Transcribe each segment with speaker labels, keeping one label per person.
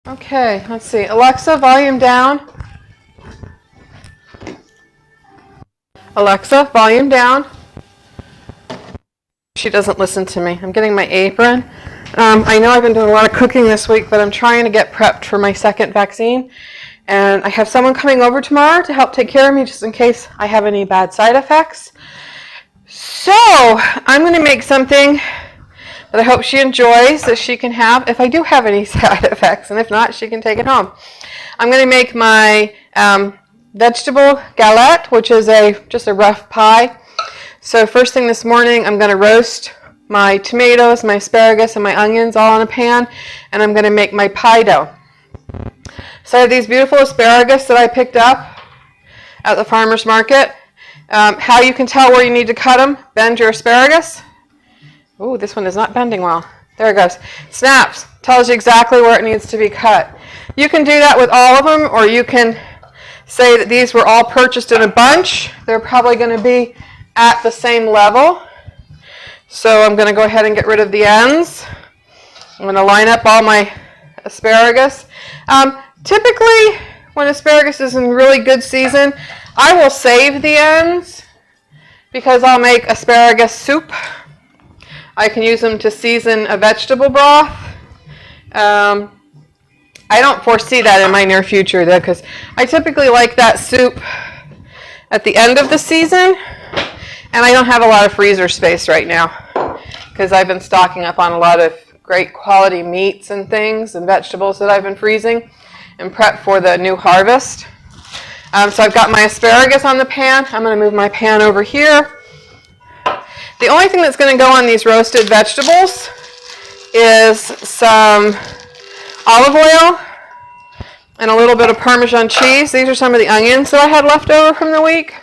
Speaker 1: Okay, let's see. Alexa, volume down. Alexa, volume down. She doesn't listen to me. I'm getting my apron. I know I've been doing a lot of cooking this week, but I'm trying to get prepped for my second vaccine. And I have someone coming over tomorrow to help take care of me just in case I have any bad side effects. So I'm going to make something that I hope she enjoys, that she can have if I do have any side effects. And if not, she can take it home. I'm going to make my vegetable galette, which is just a rough pie. So first thing this morning, I'm going to roast my tomatoes, my asparagus, and my onions all in a pan, and I'm going to make my pie dough. So I have these beautiful asparagus that I picked up at the farmer's market. How you can tell where you need to cut them: bend your asparagus. Ooh, this one is not bending well. There it goes. Snaps. Tells you exactly where it needs to be cut. You can do that with all of them, or you can say that these were all purchased in a bunch. They're probably going to be at the same level. So I'm going to go ahead and get rid of the ends. I'm going to line up all my asparagus. Typically, when asparagus is in really good season, I will save the ends because I'll make asparagus soup. I can use them to season a vegetable broth. I don't foresee that in my near future, though, because I typically like that soup at the end of the season, and I don't have a lot of freezer space right now because I've been stocking up on a lot of great quality meats and things and vegetables that I've been freezing and prep for the new harvest. So I've got my asparagus on the pan. I'm going to move my pan over here. The only thing that's going to go on these roasted vegetables is some olive oil and a little bit of Parmesan cheese. These are some of the onions that I had left over from the week.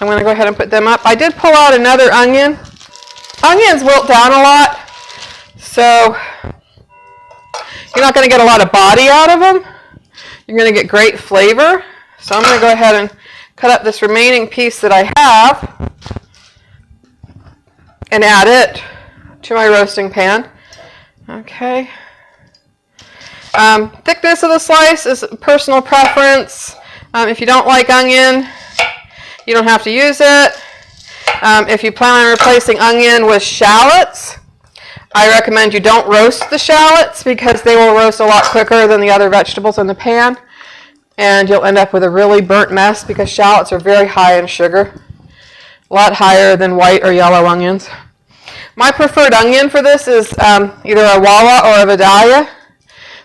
Speaker 1: I'm going to go ahead and put them up. I did pull out another onion. Onions wilt down a lot, so you're not going to get a lot of body out of them. You're going to get great flavor. So I'm going to go ahead and cut up this remaining piece that I have and add it to my roasting pan. Okay. Thickness of the slice is personal preference. If you don't like onion, you don't have to use it. If you plan on replacing onion with shallots, I recommend you don't roast the shallots because they will roast a lot quicker than the other vegetables in the pan, and you'll end up with a really burnt mess because shallots are very high in sugar, a lot higher than white or yellow onions. My preferred onion for this is either a Walla or a Vidalia.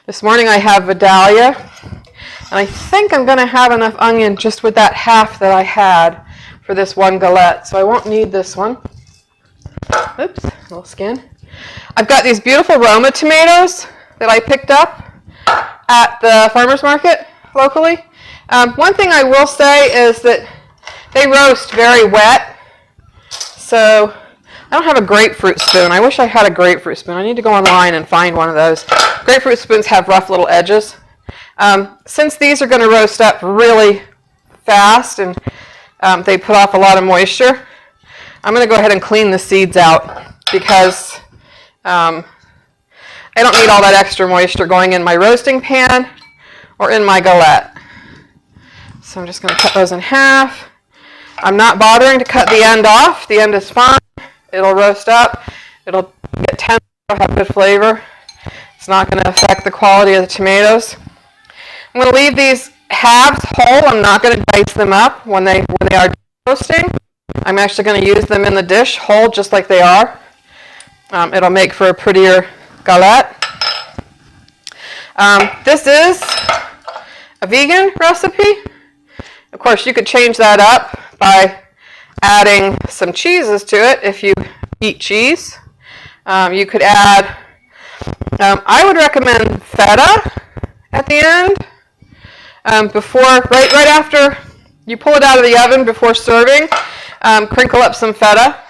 Speaker 1: This morning I have Vidalia, and I think I'm going to have enough onion just with that half that I had for this one galette, so I won't need this one. Oops, a little skin. I've got these beautiful Roma tomatoes that I picked up at the farmer's market locally. One thing I will say is that they roast very wet, so I don't have a grapefruit spoon. I wish I had a grapefruit spoon. I need to go online and find one of those. Grapefruit spoons have rough little edges. Since these are going to roast up really fast and they put off a lot of moisture, I'm going to go ahead and clean the seeds out because I don't need all that extra moisture going in my roasting pan or in my galette. So I'm just going to cut those in half. I'm not bothering to cut the end off. The end is fine. It'll roast up. It'll get tender. It'll have good flavor. It's not going to affect the quality of the tomatoes. I'm going to leave these halves whole. I'm not going to dice them up when they are roasting. I'm actually going to use them in the dish whole just like they are. It'll make for a prettier galette. This is a vegan recipe. Of course, you could change that up by adding some cheeses to it if you eat cheese. You could add, I would recommend feta at the end. Right after you pull it out of the oven before serving, crinkle up some feta.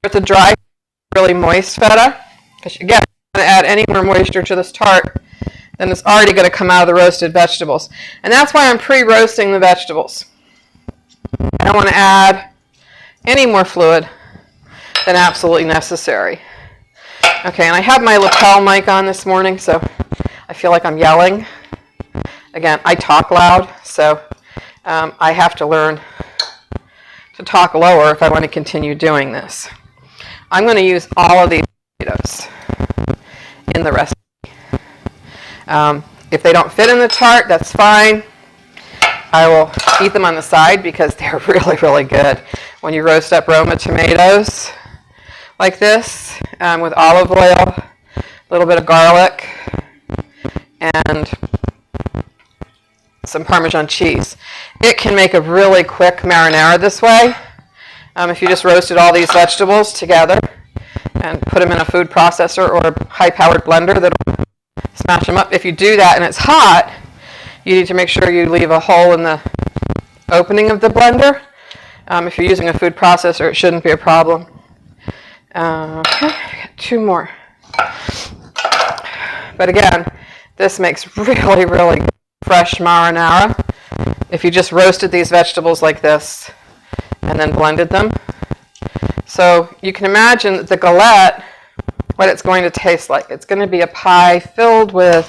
Speaker 1: It's a dry, really moist feta, because again, you're going to add any more moisture to this tart than is already going to come out of the roasted vegetables. And that's why I'm pre-roasting the vegetables. I don't want to add any more fluid than absolutely necessary. Okay, and I have my lapel mic on this morning, so I feel like I'm yelling. Again, I talk loud, so I have to learn to talk lower if I want to continue doing this. I'm going to use all of these tomatoes in the recipe. If they don't fit in the tart, that's fine. I will eat them on the side because they're really, really good. When you roast up Roma tomatoes like this with olive oil, a little bit of garlic, and some Parmesan cheese. It can make a really quick marinara this way. If you just roasted all these vegetables together and put them in a food processor or a high-powered blender that'll smash them up. If you do that and it's hot, you need to make sure you leave a hole in the opening of the blender. If you're using a food processor, it shouldn't be a problem. Okay, two more. But again, this makes really, really fresh marinara if you just roasted these vegetables like this and then blended them. So you can imagine that the galette, what it's going to taste like. It's going to be a pie filled with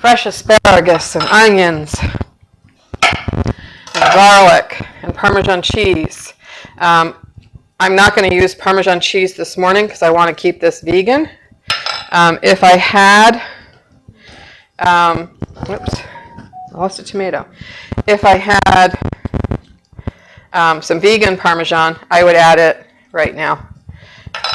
Speaker 1: fresh asparagus and onions and garlic and Parmesan cheese. I'm not going to use Parmesan cheese this morning because I want to keep this vegan. If I had, oops, I lost a tomato. If I had some vegan Parmesan, I would add it right now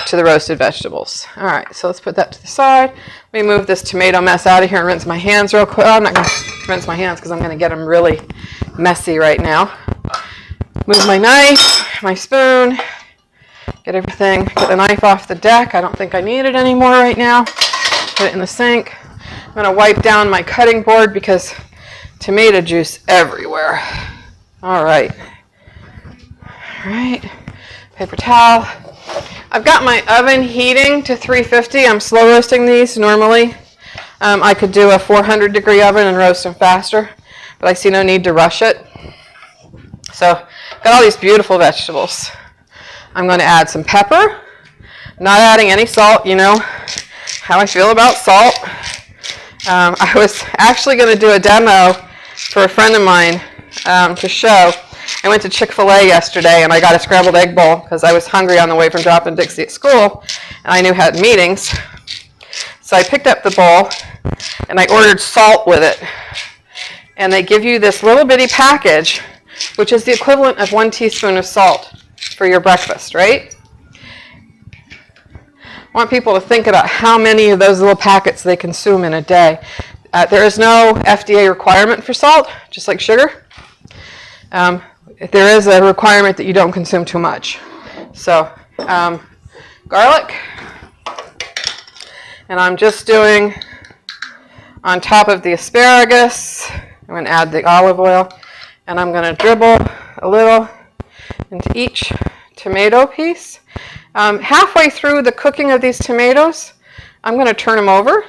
Speaker 1: to the roasted vegetables. All right, so let's put that to the side. Let me move this tomato mess out of here and rinse my hands real quick. Oh, I'm not going to rinse my hands because I'm going to get them really messy right now. Move my knife, my spoon, get everything, get the knife off the deck. I don't think I need it anymore right now. Put it in the sink. I'm going to wipe down my cutting board because tomato juice everywhere. All right. All right, paper towel. I've got my oven heating to 350. I'm slow roasting these normally. I could do a 400 degree oven and roast them faster, but I see no need to rush it. So, got all these beautiful vegetables. I'm going to add some pepper. Not adding any salt, you know how I feel about salt. I was actually going to do a demo for a friend of mine to show. I went to Chick-fil-A yesterday and I got a scrambled egg bowl because I was hungry on the way from dropping Dixie at school and I knew I had meetings. So I picked up the bowl and I ordered salt with it. And they give you this little bitty package, which is the equivalent of 1 teaspoon of salt for your breakfast, right? I want people to think about how many of those little packets they consume in a day. There is no FDA requirement for salt, just like sugar. There is a requirement that you don't consume too much. So, garlic. And I'm just doing on top of the asparagus. I'm going to add the olive oil. And I'm going to dribble a little into each tomato piece. Halfway through the cooking of these tomatoes, I'm going to turn them over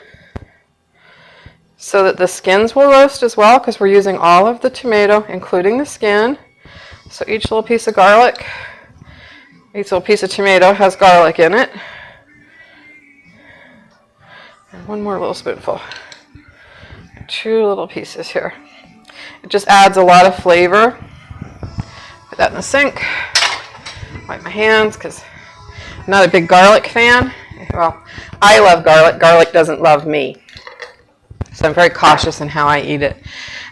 Speaker 1: so that the skins will roast as well because we're using all of the tomato, including the skin. So each little piece of garlic, each little piece of tomato has garlic in it. And one more little spoonful. 2 little pieces here. It just adds a lot of flavor. Put that in the sink. Wipe my hands because I'm not a big garlic fan. Well, I love garlic. Garlic doesn't love me. So I'm very cautious in how I eat it.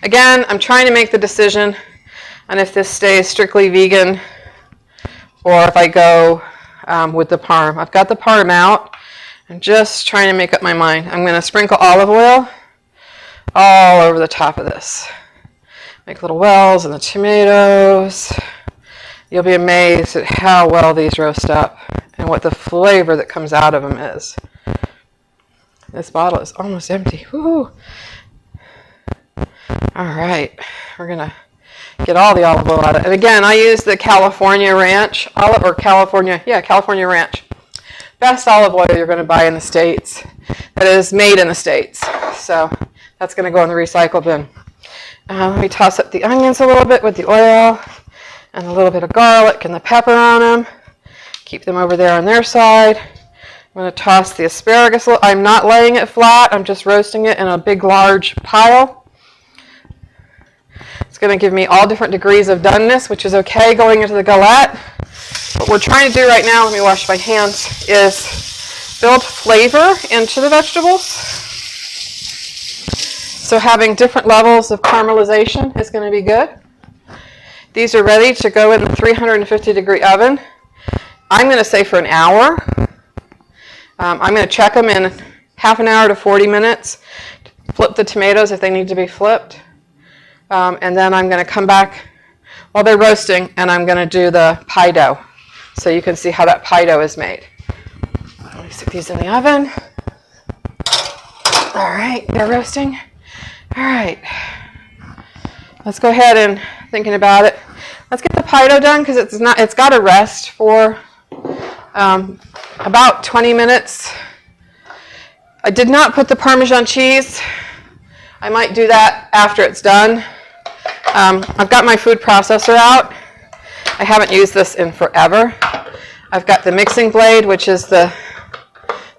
Speaker 1: Again, I'm trying to make the decision on if this stays strictly vegan or if I go with the parm. I've got the parm out. I'm just trying to make up my mind. I'm going to sprinkle olive oil all over the top of this. Make little wells in the tomatoes. You'll be amazed at how well these roast up and what the flavor that comes out of them is. This bottle is almost empty. Woo! All right, we're gonna get all the olive oil out of it. And again, I use the California Ranch California Ranch. Best olive oil you're going to buy in the States. That is made in the States. So that's going to go in the recycle bin. Let me toss up the onions a little bit with the oil and a little bit of garlic and the pepper on them. Keep them over there on their side. I'm going to toss the asparagus. I'm not laying it flat. I'm just roasting it in a big, large pile. It's going to give me all different degrees of doneness, which is okay going into the galette. What we're trying to do right now, let me wash my hands, is build flavor into the vegetables. So having different levels of caramelization is going to be good. These are ready to go in the 350-degree oven. I'm going to say for an hour. I'm going to check them in half an hour to 40 minutes. Flip the tomatoes if they need to be flipped. And then I'm going to come back while they're roasting, and I'm going to do the pie dough. So you can see how that pie dough is made. Let me stick these in the oven. All right, they're roasting. All right. Let's go ahead and thinking about it. Let's get the pie dough done because it's got to rest for about 20 minutes. I did not put the Parmesan cheese. I might do that after it's done. I've got my food processor out. I haven't used this in forever. I've got the mixing blade, which is the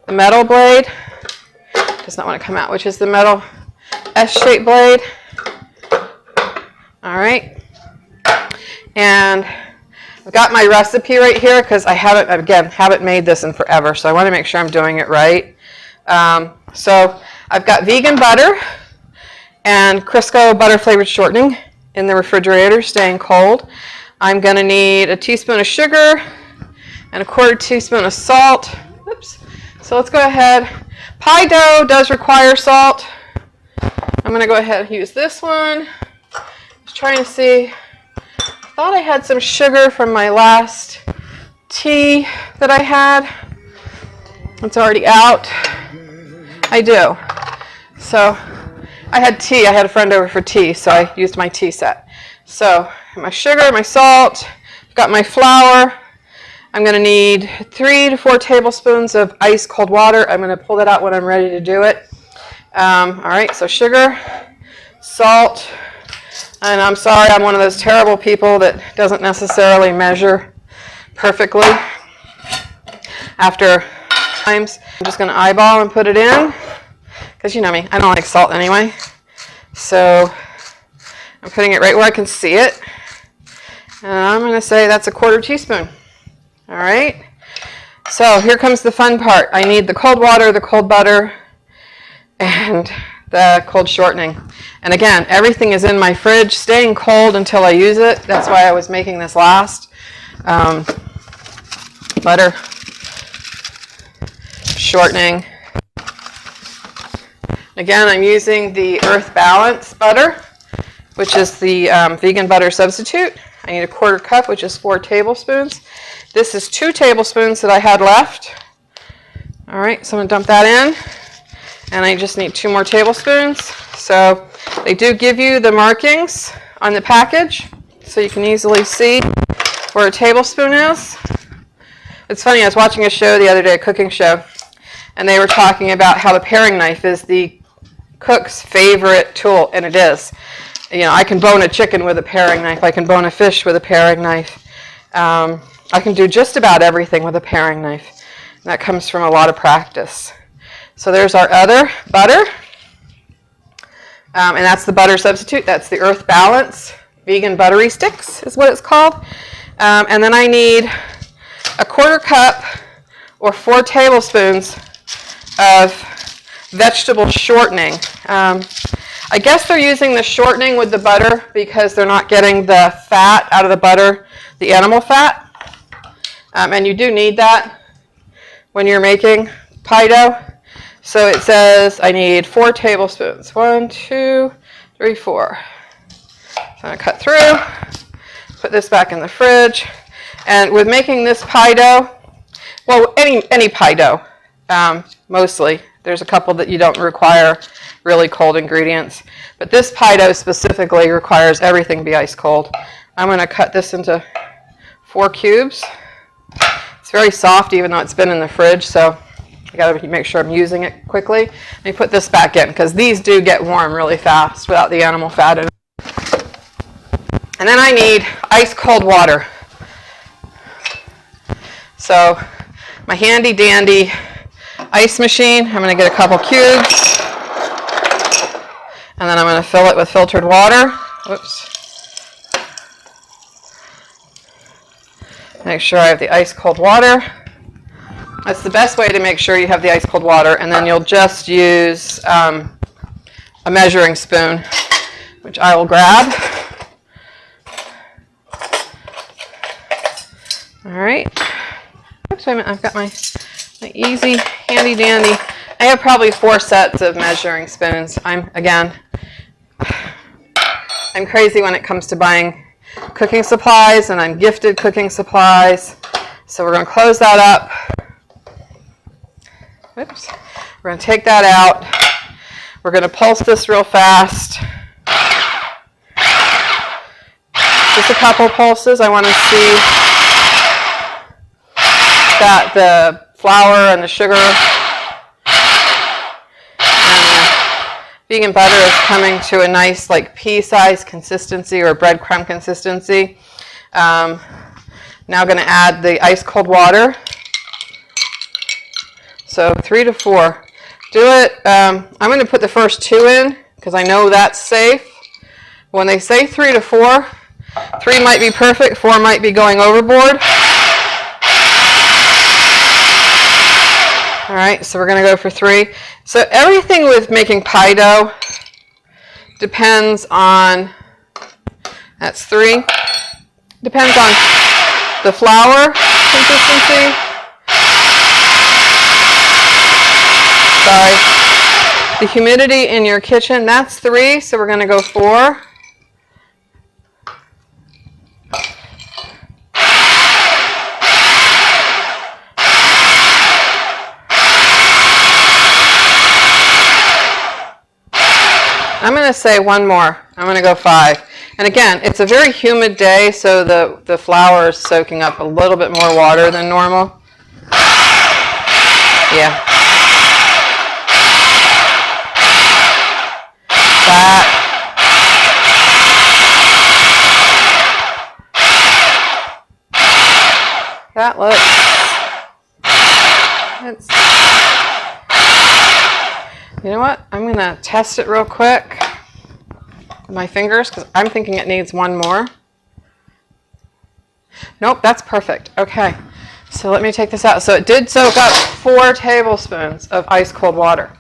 Speaker 1: metal blade. Does not want to come out, which is the metal S-shaped blade. All right. And I've got my recipe right here because I haven't made this in forever, so I want to make sure I'm doing it right. So I've got vegan butter and Crisco butter flavored shortening in the refrigerator, staying cold. I'm going to need a teaspoon of sugar and a quarter teaspoon of salt. Oops. So let's go ahead. Pie dough does require salt. I'm going to go ahead and use this one. Just trying to see. I thought I had some sugar from my last tea that I had. It's already out. I do. So I had tea. I had a friend over for tea, so I used my tea set. So my sugar, my salt, I've got my flour. I'm going to need 3 to 4 tablespoons of ice cold water. I'm going to pull that out when I'm ready to do it. All right, so sugar, salt, and I'm sorry, I'm one of those terrible people that doesn't necessarily measure perfectly. After times, I'm just going to eyeball and put it in, because you know me, I don't like salt anyway. So I'm putting it right where I can see it. And I'm going to say that's a quarter teaspoon. All right. So here comes the fun part. I need the cold water, the cold butter, and the cold shortening. And again, everything is in my fridge, staying cold until I use it. That's why I was making this last. Butter, shortening. Again, I'm using the Earth Balance butter, which is the vegan butter substitute. I need a quarter cup, which is 4 tablespoons. This is 2 tablespoons that I had left. All right, so I'm going to dump that in. And I just need 2 more tablespoons. So they do give you the markings on the package, so you can easily see where a tablespoon is. It's funny, I was watching a show the other day, a cooking show, and they were talking about how the paring knife is the cook's favorite tool, and it is. You know, I can bone a chicken with a paring knife. I can bone a fish with a paring knife. I can do just about everything with a paring knife. And that comes from a lot of practice. So there's our other butter. And that's the butter substitute. That's the Earth Balance Vegan Buttery Sticks is what it's called. And then I need a quarter cup or 4 tablespoons of vegetable shortening. I guess they're using the shortening with the butter because they're not getting the fat out of the butter, the animal fat. And you do need that when you're making pie dough. So it says I need 4 tablespoons. 1, 2, 3, 4. So I'm going to cut through, put this back in the fridge. And with making this pie dough, well, any pie dough, mostly. There's a couple that you don't require really cold ingredients. But this pie dough specifically requires everything be ice cold. I'm going to cut this into 4 cubes. It's very soft even though it's been in the fridge, so I got to make sure I'm using it quickly. Let me put this back in because these do get warm really fast without the animal fat in it. And then I need ice cold water. So my handy dandy ice machine. I'm going to get a couple cubes. And then I'm going to fill it with filtered water. Whoops. Make sure I have the ice cold water. That's the best way to make sure you have the ice cold water. And then you'll just use a measuring spoon, which I will grab. All right. Oops, wait a minute. I've got my easy, handy dandy. I have probably 4 sets of measuring spoons. I'm crazy when it comes to buying cooking supplies, and I'm gifted cooking supplies. So we're going to close that up. Oops. We're going to take that out. We're going to pulse this real fast. Just a couple pulses. I want to see that the flour and the sugar vegan butter is coming to a nice like pea-sized consistency or breadcrumb consistency. Now going to add the ice cold water. So 3 to 4. Do it. I'm going to put the first 2 in because I know that's safe. When they say 3 to 4, 3 might be perfect, 4 might be going overboard. All right, so we're going to go for 3. So everything with making pie dough depends on, that's 3, depends on the flour consistency. Sorry. The humidity in your kitchen, that's 3, so we're going to go 4. I'm going to say 1 more. I'm going to go 5. And again, it's a very humid day, so the flour is soaking up a little bit more water than normal. Yeah. That looks, you know what? I'm going to test it real quick with my fingers because I'm thinking it needs 1 more. Nope, that's perfect. Okay, so let me take this out. So it did soak up 4 tablespoons of ice cold water.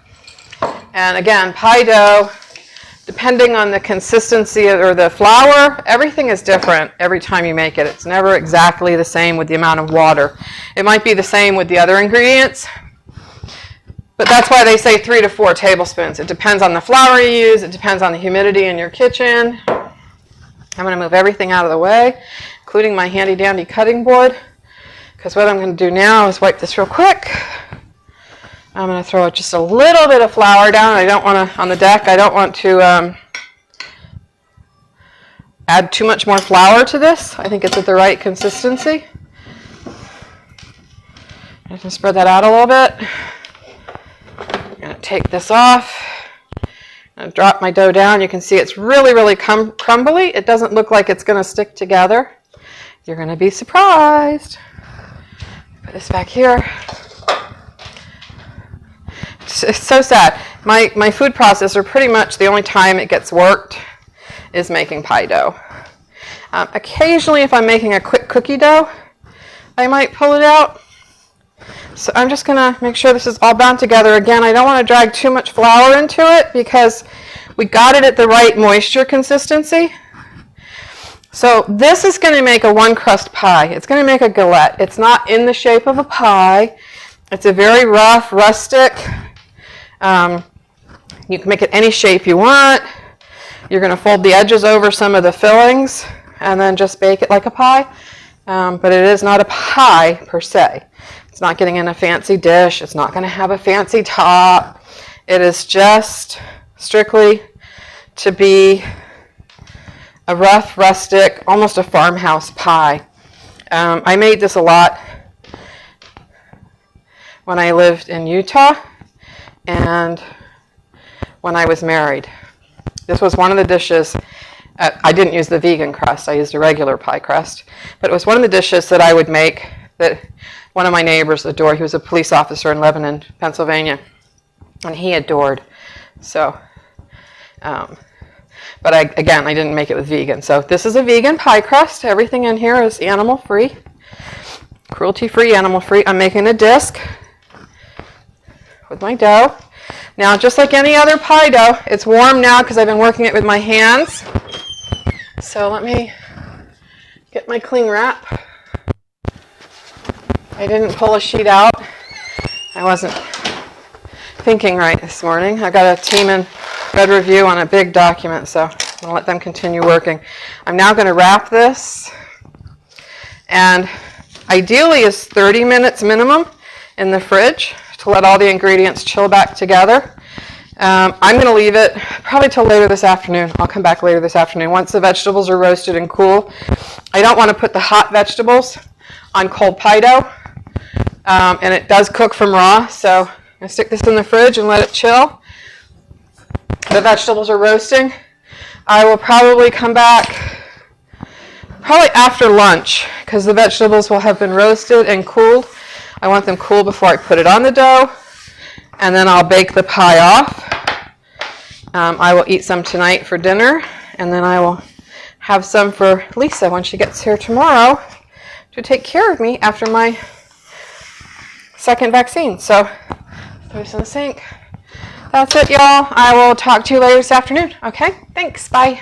Speaker 1: And again, pie dough, depending on the consistency or the flour, everything is different every time you make it. It's never exactly the same with the amount of water. It might be the same with the other ingredients, but that's why they say 3 to 4 tablespoons. It depends on the flour you use. It depends on the humidity in your kitchen. I'm going to move everything out of the way, including my handy dandy cutting board, because what I'm going to do now is wipe this real quick. I'm going to throw just a little bit of flour down. I don't want to, on the deck, I don't want to add too much more flour to this. I think it's at the right consistency. I can spread that out a little bit. I'm going to take this off. I'm going to drop my dough down. You can see it's really, really crumbly. It doesn't look like it's going to stick together. You're going to be surprised. Put this back here. It's so sad. My food processor, pretty much the only time it gets worked is making pie dough. Occasionally, if I'm making a quick cookie dough, I might pull it out. So I'm just going to make sure this is all bound together. Again, I don't want to drag too much flour into it because we got it at the right moisture consistency. So this is going to make a 1-crust pie. It's going to make a galette. It's not in the shape of a pie. It's a very rough, rustic. You can make it any shape you want. You're going to fold the edges over some of the fillings and then just bake it like a pie. But it is not a pie per se. It's not getting in a fancy dish. It's not going to have a fancy top. It is just strictly to be a rough, rustic, almost a farmhouse pie. I made this a lot when I lived in Utah and when I was married. This was one of the dishes. I didn't use the vegan crust. I used a regular pie crust. But it was one of the dishes that I would make that one of my neighbors adored. He was a police officer in Lebanon, Pennsylvania, and he adored. So, but I didn't make it with vegan. So this is a vegan pie crust. Everything in here is animal-free, cruelty-free, animal-free. I'm making a disc with my dough. Now, just like any other pie dough, it's warm now because I've been working it with my hands. So let me get my cling wrap. I didn't pull a sheet out. I wasn't thinking right this morning. I got a team in Red Review on a big document, so I'm going to let them continue working. I'm now going to wrap this, and ideally is 30 minutes minimum in the fridge to let all the ingredients chill back together. I'm going to leave it probably till later this afternoon. I'll come back later this afternoon once the vegetables are roasted and cool. I don't want to put the hot vegetables on cold pie dough, and it does cook from raw, so I'm going to stick this in the fridge and let it chill. The vegetables are roasting. I will probably come back probably after lunch because the vegetables will have been roasted and cooled. I want them cool before I put it on the dough, and then I'll bake the pie off. I will eat some tonight for dinner, and then I will have some for Lisa when she gets here tomorrow to take care of me after my second vaccine. So, throw this in the sink. That's it, y'all. I will talk to you later this afternoon. Okay? Thanks. Bye.